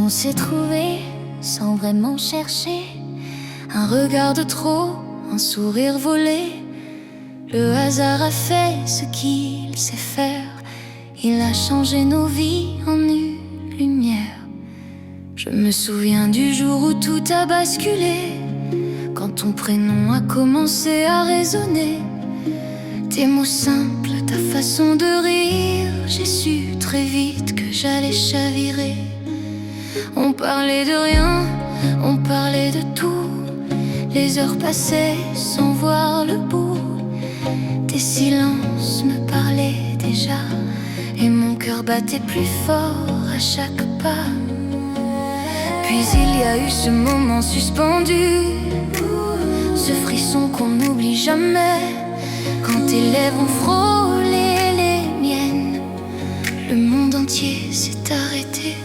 On s'est trouvé sans vraiment chercher, un regard de trop, un sourire volé. Le hasard a fait ce qu'il sait faire, il a changé nos vies en une lumière. Je me souviens du jour où tout a basculé, quand ton prénom a commencé à résonner. Tes mots simples, ta façon de rire, j'ai su très vite que j'allais chavirer. On parlait de rien, on parlait de tout. Les heures passaient sans voir le bout. Tes silences me parlaient déjà, et mon cœur battait plus fort à chaque pas. Puis il y a eu ce moment suspendu, ce frisson qu'on n'oublie jamais, quand tes lèvres ont frôlé les miennes. Le monde entier s'est arrêté.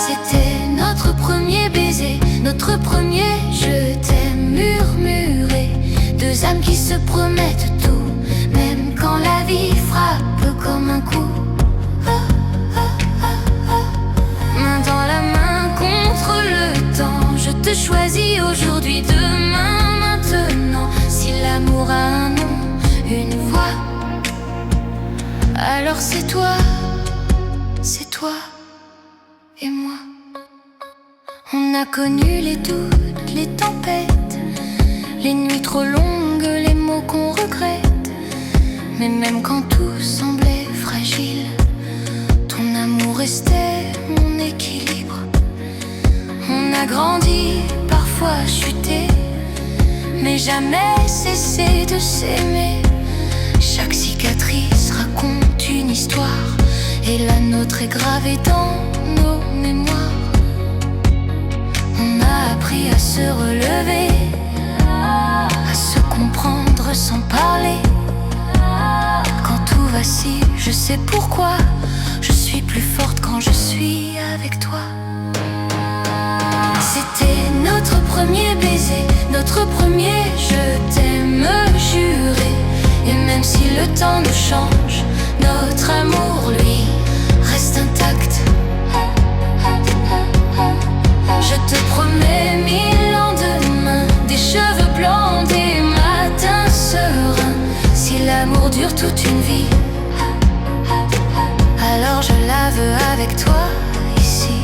C'était notre premier baiser, notre premier je t'aime murmuré. Deux âmes qui se promettent tout, même quand la vie frappe comme un coup. Main dans la main contre le temps, je te choisis aujourd'hui, demain, maintenant. Si l'amour a un nom, une voix, alors c'est toi et moi. On a connu les doutes, les tempêtes, les nuits trop longues, les mots qu'on regrette. Mais même quand tout semblait fragile, ton amour restait mon équilibre. On a grandi, parfois chuté, mais jamais cessé de s'aimer. Chaque cicatrice raconte une histoire, et la nôtre est gravée dans nos mémoires. On a appris à se relever, à se comprendre sans parler. Quand tout vacille, je sais pourquoi. Je suis plus forte quand je suis avec toi. C'était notre premier baiser, notre premier je t'aime juré. Et même si le temps nous change, notre amour, lui, reste intact. Je te promets 1000 lendemains, des cheveux blancs, des matins sereins. Si l'amour dure toute une vie, alors je la veux avec toi ici.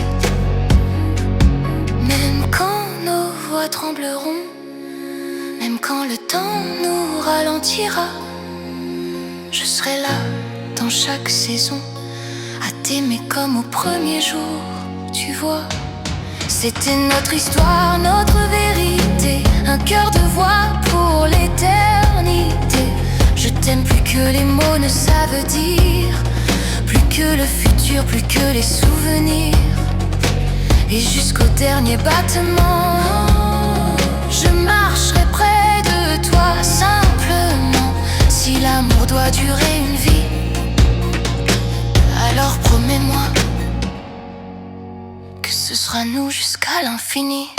Même quand nos voix trembleront, même quand le temps nous ralentira, je serai là dans chaque saison, à t'aimer comme au premier jour, tu vois. C'était notre histoire, notre vérité, un cœur de voix pour l'éternité. Je t'aime plus que les mots ne savent dire, plus que le futur, plus que les souvenirs. Et jusqu'au dernier battement, je marcherai près de toi simplement. Si l'amour doit durer une vie, alors promets-moi que ce sera nous jusqu'à l'infini.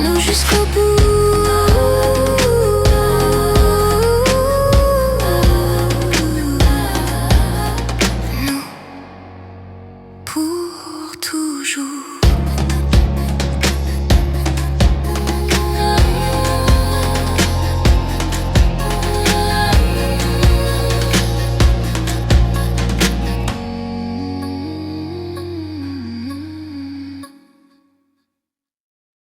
Nous jusqu'au bout.